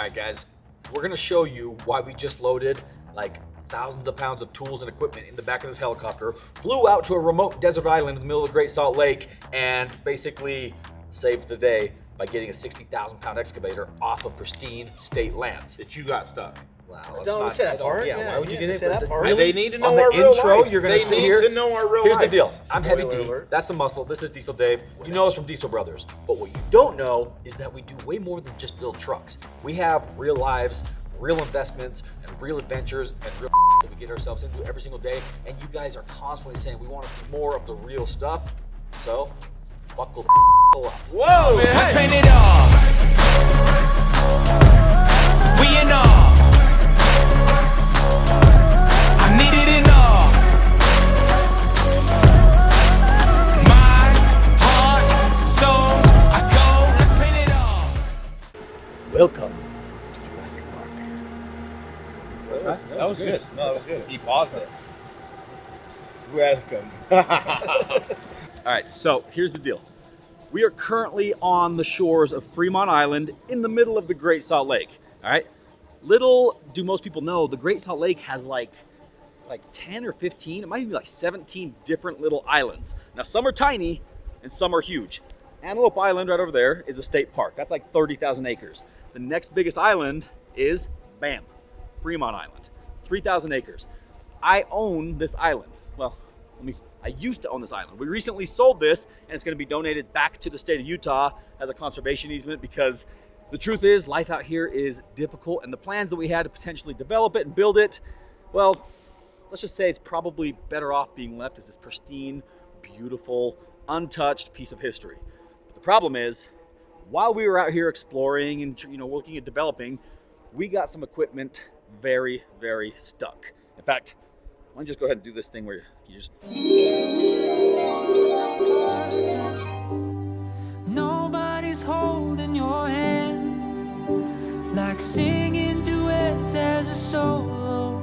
right, guys, we're gonna show you why we just loaded like thousands of pounds of tools and equipment in the back of this helicopter, flew out to a remote desert island in the middle of the Great Salt Lake, and basically saved the day by getting a 60,000 pound excavator off of pristine state lands. That you got stuck. Wow, Don't say that part. Yeah, why would you get it? say that part? They need to know On the our real intro, lives. you're gonna They see need here. to know our real Here's the lives. deal. I'm Heavy Spoiler D. alert. That's the muscle. This is Diesel Dave. You know us from Diesel Brothers. But what you don't know is that we do way more than just build trucks. We have real lives, real investments, and real adventures, and real that we get ourselves into every single day. And you guys are constantly saying we want to see more of the real stuff. So, buckle the up. Whoa! I spend it all. We in all. I need it in all. My heart, soul, I go. I spend it all. Welcome to Jurassic Park. That was good. No, that was good. He paused it. Welcome. All right, so here's the deal. We are currently on the shores of Fremont Island in the middle of the Great Salt Lake. All right. Little do most people know, the Great Salt Lake has like 10 or 15, it might even be like 17 different little islands. Now some are tiny and some are huge. Antelope Island right over there is a state park. That's like 30,000 acres. The next biggest island is, bam, Fremont Island, 3,000 acres. I own this island. Well, I used to own this island. We recently sold this and it's gonna be donated back to the state of Utah as a conservation easement because the truth is life out here is difficult and the plans that we had to potentially develop it and build it, well, let's just say it's probably better off being left as this pristine, beautiful, untouched piece of history. But the problem is, while we were out here exploring and looking at developing, we got some equipment very, very stuck. In fact, why don't you just go ahead and do this thing where you just... Nobody's holding your hand like singing duets as a solo.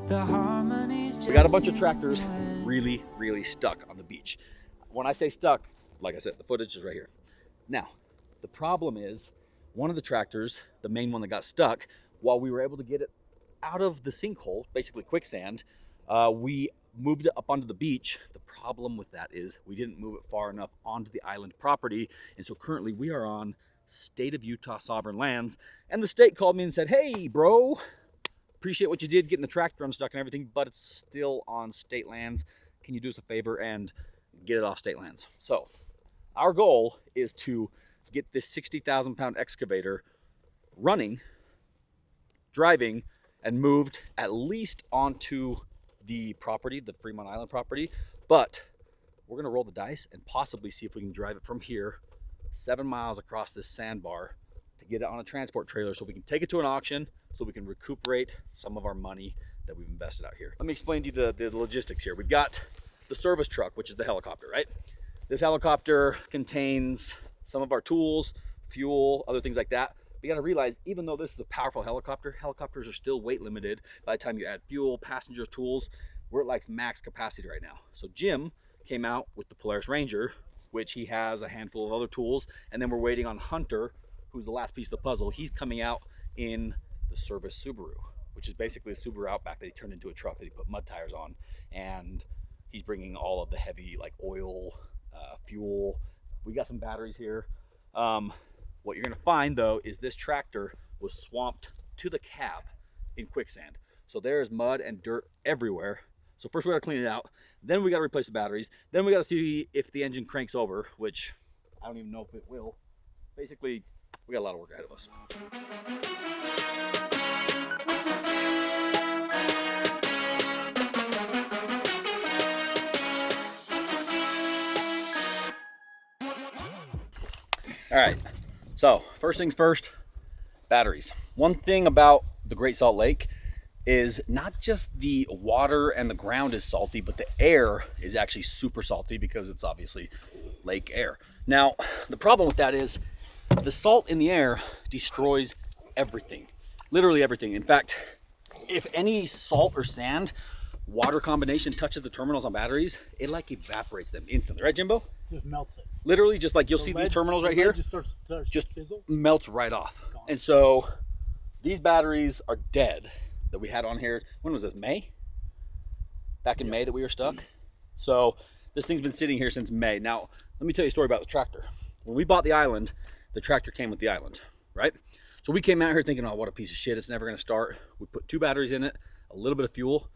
The harmonies just We got a bunch of tractors really, really stuck on the beach. When I say stuck, like I said, the footage is right here. Now, the problem is one of the tractors, the main one that got stuck, while we were able to get it out of the sinkhole, basically quicksand, we moved it up onto the beach. The problem with that is we didn't move it far enough onto the island property. And so currently we are on state of Utah sovereign lands. And the state called me and said, hey, bro, appreciate what you did getting the tractor unstuck and everything, but it's still on state lands. Can you do us a favor and get it off state lands? So our goal is to get this 60,000 pound excavator running, driving, and moved at least onto the property, the Fremont Island property. But we're gonna roll the dice and possibly see if we can drive it from here 7 miles across this sandbar to get it on a transport trailer so we can take it to an auction so we can recuperate some of our money that we've invested out here. Let me explain to you the logistics here. We've got the service truck, which is the helicopter, right? This helicopter contains some of our tools, fuel, other things like that. But you gotta realize, even though this is a powerful helicopter, helicopters are still weight limited. By the time you add fuel, passenger tools, we're at like max capacity right now. So Jim came out with the Polaris Ranger, which he has a handful of other tools. And then we're waiting on Hunter, who's the last piece of the puzzle. He's coming out in the service Subaru, which is basically a Subaru Outback that he turned into a truck that he put mud tires on. And he's bringing all of the heavy like oil, fuel. We got some batteries here. What you're gonna find though is this tractor was swamped to the cab in quicksand. So there's mud and dirt everywhere. So first we gotta clean it out. Then we gotta replace the batteries. Then we gotta see if the engine cranks over, which I don't even know if it will. Basically, we got a lot of work ahead of us. All right. So first things first, batteries. One thing about the Great Salt Lake is not just the water and the ground is salty, but the air is actually super salty because it's obviously lake air. Now, the problem with that is the salt in the air destroys everything, literally everything. In fact, if any salt or sand water combination touches the terminals on batteries, it like evaporates them instantly, right, Jimbo? Just melts it. Literally, just like you'll see these terminals right here, just melts right off. And so these batteries are dead that we had on here. When was this? May? Back in May that we were stuck. So this thing's been sitting here since May. Now, let me tell you a story about the tractor. When we bought the island, the tractor came with the island, right? So we came out here thinking, oh, what a piece of shit. It's never going to start. We put 2 batteries in it, a little bit of fuel,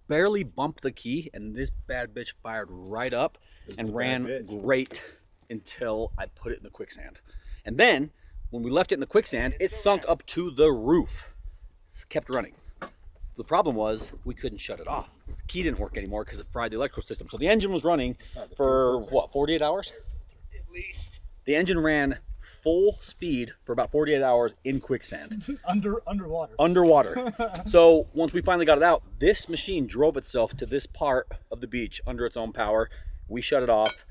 barely bumped the key, and this bad bitch fired right up and ran great until I put it in the quicksand. And then when we left it in the quicksand, it sunk up to the roof. It kept running. The problem was we couldn't shut it off. Key didn't work anymore because it fried the electrical system. So the engine was running for what, 48 hours? At least. The engine ran full speed for about 48 hours in quicksand. Underwater. Underwater. So once we finally got it out, this machine drove itself to this part of the beach under its own power. We shut it off,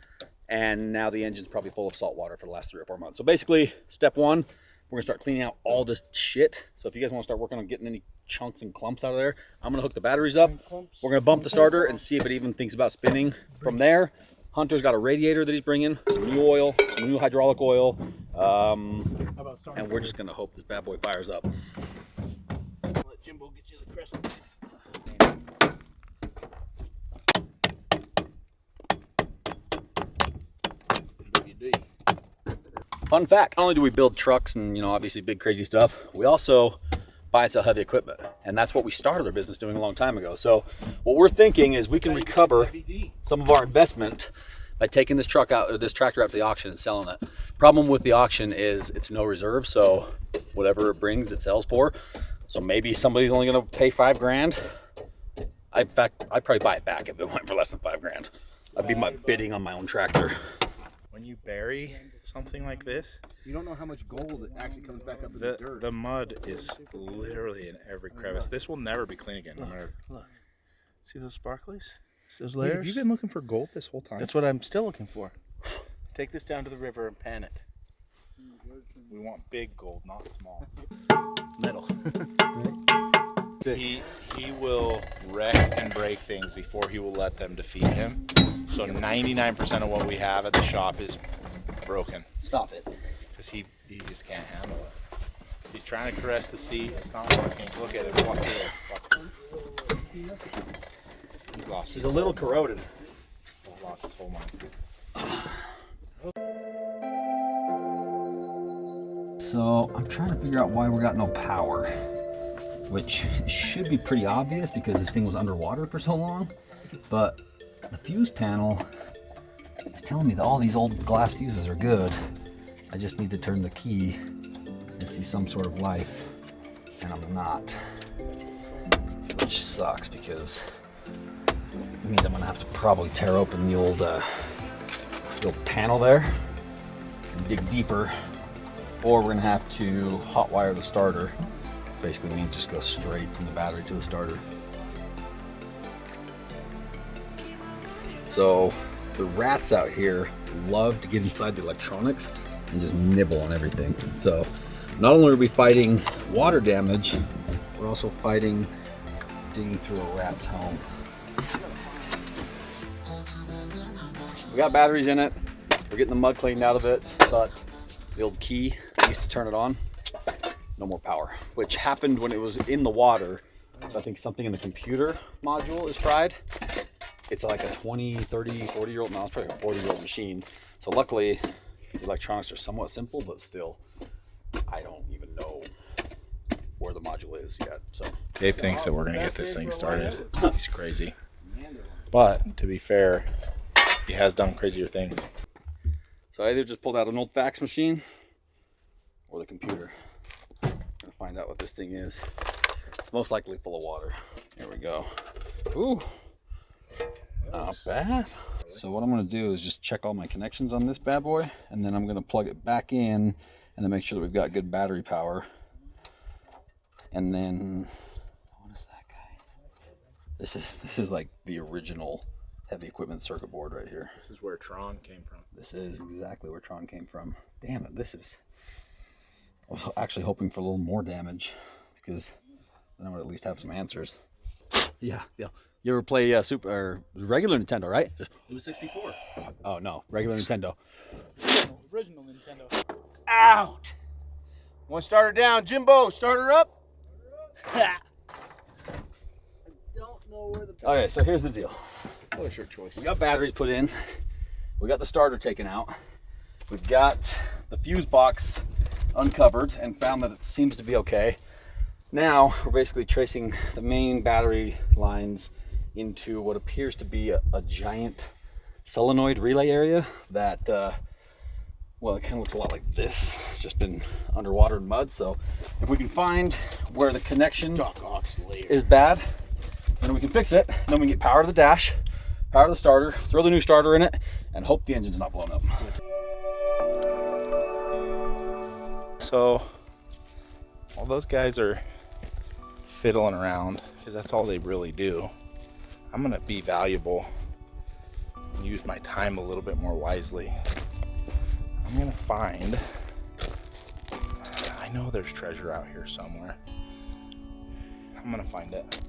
and now the engine's probably full of salt water for the last 3 or 4 months. So basically, step 1, we're gonna start cleaning out all this shit. So if you guys wanna start working on getting any chunks and clumps out of there, I'm gonna hook the batteries up. We're gonna bump the starter and see if it even thinks about spinning. From there, Hunter's got a radiator that he's bringing, some new oil, some new hydraulic oil, and we're just gonna hope this bad boy fires up. Let Jimbo get you the crest. Fun fact, not only do we build trucks and, you know, obviously big crazy stuff, we also buy and sell heavy equipment. And that's what we started our business doing a long time ago. So what we're thinking is we can recover some of our investment by taking this truck out, or this tractor out to the auction and selling it. Problem with the auction is it's no reserve, so whatever it brings, it sells for. So maybe somebody's only gonna pay $5 grand. In fact, I'd probably buy it back if it went for less than $5 grand. I'd be bidding on my own tractor. When you bury something like this, You don't know how much gold actually comes back up in the dirt. the mud is literally in every crevice. This will never be clean again. No matter. Look. See those sparklies? See those Wait, layers? have you been looking for gold this whole time? That's what I'm still looking for. Take this down to the river and pan it. We want big gold, not small. Metal. He will wreck and break things before he will let them defeat him. So 99% of what we have at the shop is broken. Stop it. Because he just can't handle it. He's trying to caress the seat. It's not working. Look at it. What it is. He's lost. He's a little corroded. He's lost his whole mind. So I'm trying to figure out why we got no power, which should be pretty obvious because this thing was underwater for so long. But the fuse panel is telling me that all these old glass fuses are good. I just need to turn the key and see some sort of life, and I'm not, which sucks because it means I'm gonna have to probably tear open the old panel there and dig deeper, or we're gonna have to hotwire the starter. Basically means just go straight from the battery to the starter. So the rats out here love to get inside the electronics and just nibble on everything. So not only are we fighting water damage, we're also fighting digging through a rat's home. We got batteries in it. We're getting the mud cleaned out of it, but the old key used to turn it on. No more power, which happened when it was in the water. So I think something in the computer module is fried. It's like a 20, 30, 40-year-old, no, it's probably a 40-year-old machine. So luckily, the electronics are somewhat simple, but still, I don't even know where the module is yet. So Dave thinks that we're going to get this thing started. He's crazy. But to be fair, he has done crazier things. So I either just pulled out an old fax machine or the computer. I'm gonna find out what this thing is. It's most likely full of water. Here we go. Ooh, not bad. So what I'm gonna do is just check all my connections on this bad boy, and then I'm gonna plug it back in and then make sure that we've got good battery power. And then, what is that guy? This is like the original heavy equipment circuit board right here. This is where Tron came from. This is exactly where Tron came from. Damn it, this is... I was actually hoping for a little more damage because then I would at least have some answers. Yeah. You ever play Super or regular Nintendo, right? It was 64. Oh no, regular Nintendo. Original Nintendo. Out! Want to start her down. Jimbo, start her up. I don't know where the... Okay, so here's the deal. What a shirt choice. We got batteries put in. We got the starter taken out. We've got the fuse box uncovered and found that it seems to be okay. Now we're basically tracing the main battery lines into what appears to be a giant solenoid relay area that, well, it kind of looks a lot like this. It's just been underwater and mud. So if we can find where the connection is bad, then we can fix it. Then we can get power to the dash, power to the starter, throw the new starter in it, and hope the engine's not blown up. So, while those guys are fiddling around, because that's all they really do, I'm gonna be valuable and use my time a little bit more wisely. I'm gonna find, I know there's treasure out here somewhere. I'm gonna find it.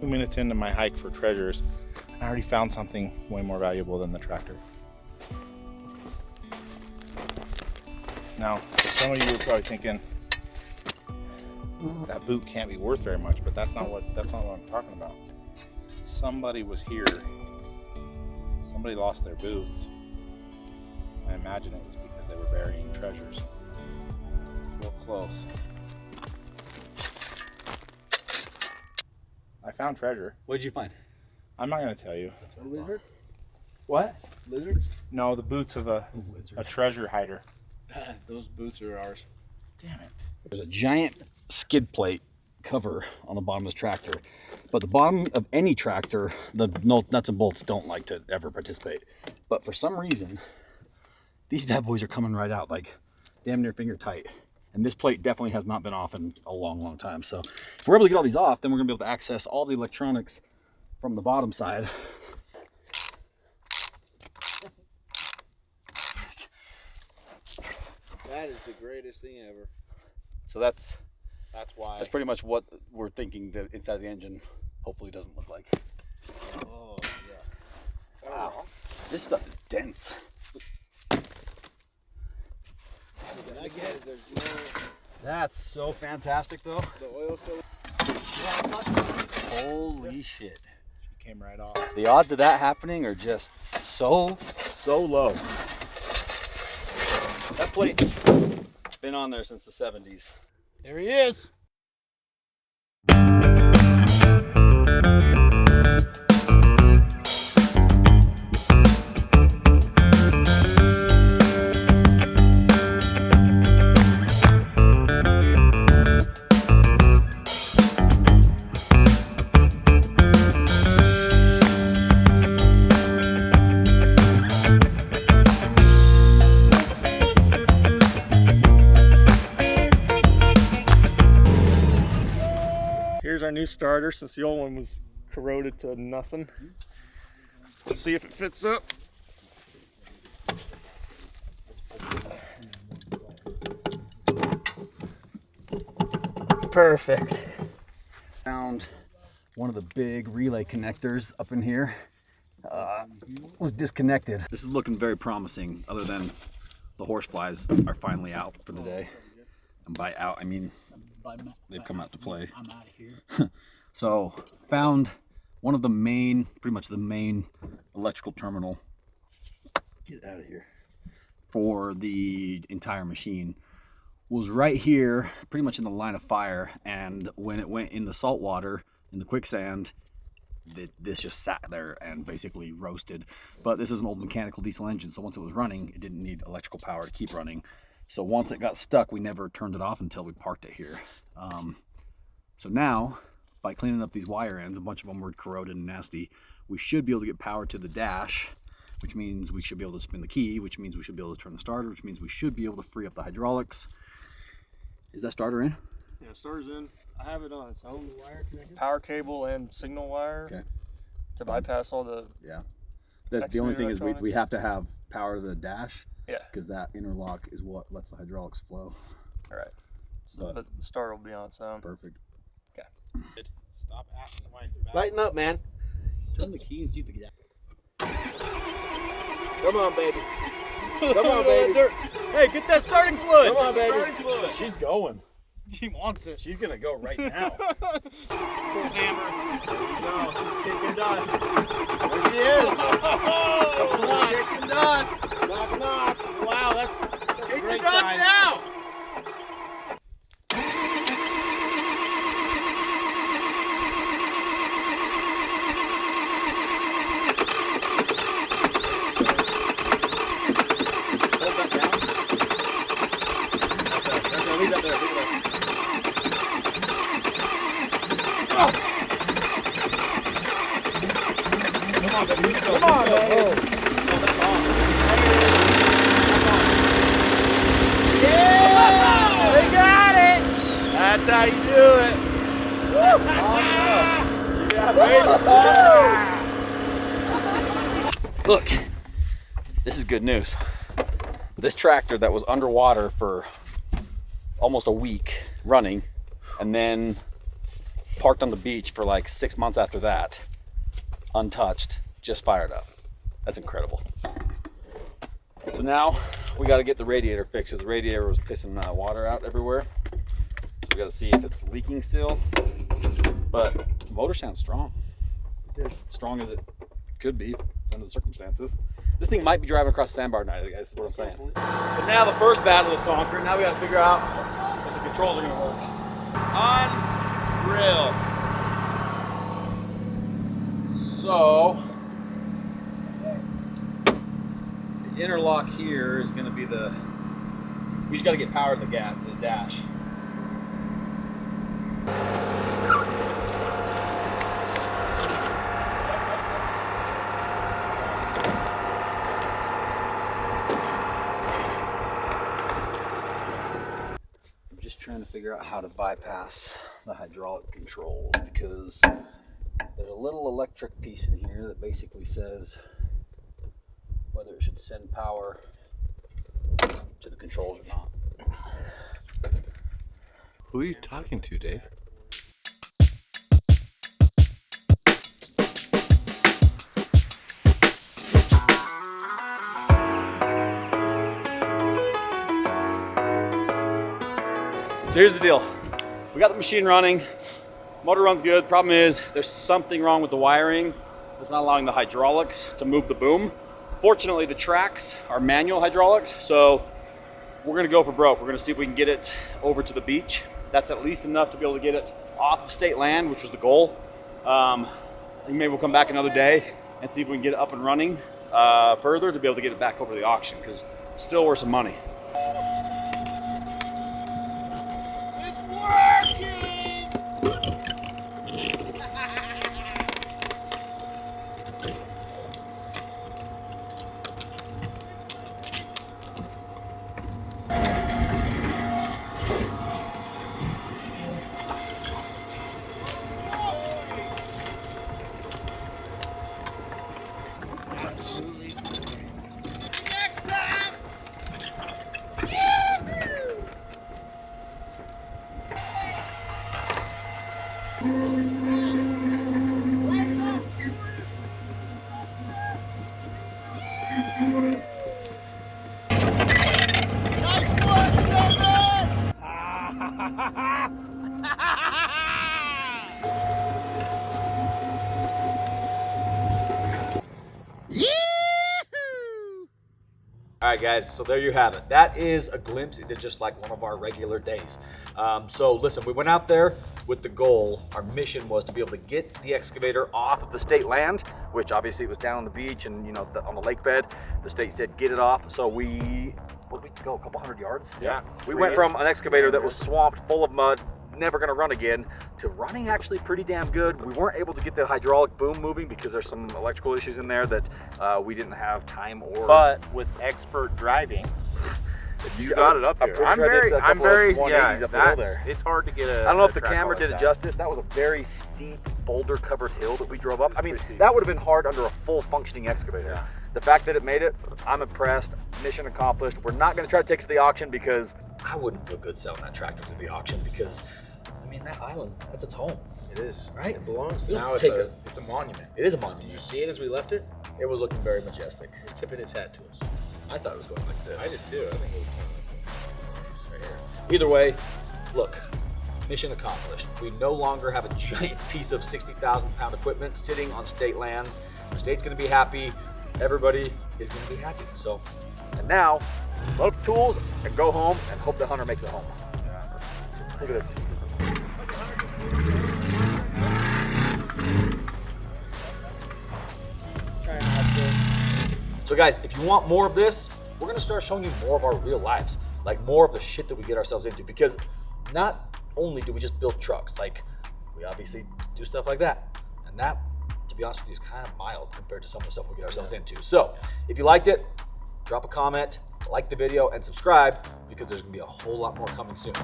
2 minutes into my hike for treasures, I already found something way more valuable than the tractor. Now, some of you were probably thinking that boot can't be worth very much, but that's not what I'm talking about. Somebody was here. Somebody lost their boots. I imagine it was because they were burying treasures. Real close. I found treasure. What did you find? I'm not gonna tell you. A lizard? What? Lizard? No, the boots of a treasure hider. Those boots are ours. Damn it. There's a giant skid plate cover on the bottom of this tractor, but the bottom of any tractor, the nuts and bolts don't like to ever participate. But for some reason, these bad boys are coming right out like damn near finger tight. And this plate definitely has not been off in a long, long time. So if we're able to get all these off, then we're gonna be able to access all the electronics from the bottom side. That is the greatest thing ever. So that's why. That's pretty much what we're thinking the inside of the engine hopefully doesn't look like. Oh, yeah. Wow. This stuff is dense. What I get is there's no... That's so fantastic though. The oil still... Holy shit. She came right off. The odds of that happening are just so low. That plate's been on there since the 70s. There he is. Here's our new starter since the old one was corroded to nothing. Let's see if it fits up. Perfect. Found one of the big relay connectors up in here. Was disconnected. This is looking very promising, other than the horseflies are finally out for the day. And by out, I mean they've come out to play. I'm out of here. So found one of the main, pretty much the main electrical terminal. Get out of here. For the entire machine was right here, pretty much in the line of fire. And when it went in the salt water, in the quicksand, this just sat there and basically roasted. But this is an old mechanical diesel engine, so once it was running, it didn't need electrical power to keep running. So once it got stuck, we never turned it off until we parked it here. So now, by cleaning up these wire ends, a bunch of them were corroded and nasty, we should be able to get power to the dash, which means we should be able to spin the key, which means we should be able to turn the starter, which means we should be able to free up the hydraulics. Is that starter in? Yeah, starter's in. I have it on its own power cable and signal wire to bypass all the... Yeah. The only thing is we have to have power to the dash. Yeah. Because that interlock is what lets the hydraulics flow. All right. So the starter will be on its own. Perfect. Okay. Stop asking why Lighten up, man. Turn the key and see if it gets out. Come on, baby. Come on, baby. Hey, get that starting fluid. Come on, baby. Starting fluid. She's going. She wants it. She's gonna go right now. Full hammer. No, she's kicking dust. There she is. Come on, kicking dust. Knock, knock. Wow, that's a Kick the great dust sign. out. Hold that down. Okay, leave that there. Leave it there. Come on, baby. Come on, baby. Oh, that's on. Yeah! We got it. That's how you do it. Look, this is good news. This tractor that was underwater for almost a week running and then parked on the beach for like 6 months after that, untouched, just fired up. That's incredible. So now we got to get the radiator fixed because the radiator was pissing water out everywhere. So we got to see if it's leaking still. But the motor sounds strong. As strong as it could be under the circumstances. This thing might be driving across the sandbar tonight, guys, is what I'm saying. But now the first battle is conquered. Now we got to figure out if the controls are going to work. Unreal. So, the interlock here is going to be the. We just got to get power to the dash. I'm just trying to figure out how to bypass the hydraulic controls because there's a little electric piece in here that basically says whether it should send power to the controls or not. Who are you talking to, Dave? So here's the deal. We got the machine running. Motor runs good. Problem is there's something wrong with the wiring. It's not allowing the hydraulics to move the boom. Fortunately, the tracks are manual hydraulics, so we're gonna go for broke. We're gonna see if we can get it over to the beach. That's at least enough to be able to get it off of state land, which was the goal. I think maybe we'll come back another day and see if we can get it up and running further to be able to get it back over to the auction, because still worth some money. It's working. Next time. Nice one, Silver! All right, guys, so there you have it. That is a glimpse into just like one of our regular days. So listen, we went out there with the goal. Our mission was to be able to get the excavator off of the state land, which obviously it was down on the beach and on the lake bed. The state said get it off. So what did we go, a couple hundred yards? Yeah. We went from an excavator that was swamped, full of mud, never gonna run again, to running actually pretty damn good. We weren't able to get the hydraulic boom moving because there's some electrical issues in there that we didn't have time or. But with expert driving, you got it up here. I'm very, yeah, it's hard to get a. I don't know if the track camera like did it that. justice. That was a very steep boulder-covered hill that we drove up. I mean, that would have been hard under a full functioning excavator. Yeah. The fact that it made it, I'm impressed. Mission accomplished. We're not going to try to take it to the auction because I wouldn't feel good selling that tractor to the auction because, I mean, that island, that's its home. It is. Right? It belongs to You him. don't Now it's take it's a monument. It is a Did monument. you see it as we left it? It was looking very majestic. He was tipping his hat to us. I thought it was going like this. I did too. I think it was kind Nice, right here. Either way, look, mission accomplished. We no longer have a giant piece of 60,000 pound equipment sitting on state lands. The state's gonna be happy. Everybody is gonna be happy. So, and now, load up tools and go home and hope the hunter makes it home. Look at it. So guys, if you want more of this, we're gonna start showing you more of our real lives, like more of the shit that we get ourselves into, because not only do we just build trucks, like we obviously do stuff like that. And that, to be honest with you, is kind of mild compared to some of the stuff we get ourselves into. So if you liked it, drop a comment, like the video, and subscribe, because there's gonna be a whole lot more coming soon.